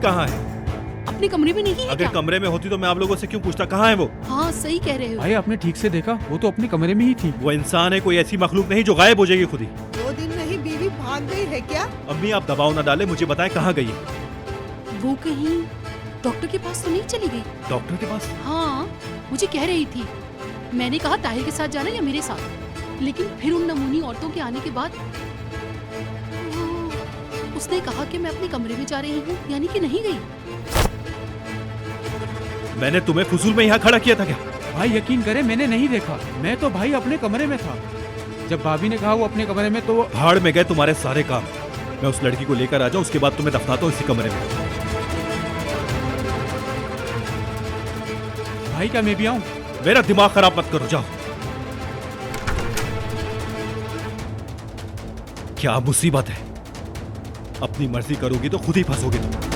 कहाँ है? अपने कमरे में नहीं है अगर क्या? कमरे में होती तो मैं आप लोगों से क्यों पूछता? कहाँ है वो? हाँ सही कह रहे हो। भाई आपने ठीक से देखा, वो तो अपने कमरे में ही थी। वो इंसान है, कोई ऐसी मखलूक नहीं जो गायब हो जाएगी खुद ही। 2 दिन में ही बीवी भाग गई है क्या? अम्मी आप दबाव न डालें, मुझे बताएं कहाँ गई है? वो कहीं डॉक्टर के पास तो नहीं चली गई? डॉक्टर के पास? हाँ मुझे कह रही थी। मैंने कहा ताहिर के साथ जाना या मेरे साथ, लेकिन फिर उन नमूनी औरतों के आने के बाद उसने कहा कि मैं अपने कमरे में जा रही हूँ, यानी कि नहीं गई। मैंने तुम्हें फुजूल में यहाँ खड़ा किया था क्या? भाई यकीन करे मैंने नहीं देखा, मैं तो भाई अपने कमरे में था। जब भाभी ने कहा वो अपने कमरे में, तो भाड़ में गए तुम्हारे सारे काम। मैं उस लड़की को लेकर आ जाऊं, उसके बाद तुम्हें दफनाता हूँ इसी कमरे में। भाई क्या मैं भी आऊं? मेरा दिमाग खराब मत करो, जाओ। क्या मुसीबत है, अपनी मर्जी करोगी तो खुद ही फंसोगे तुम।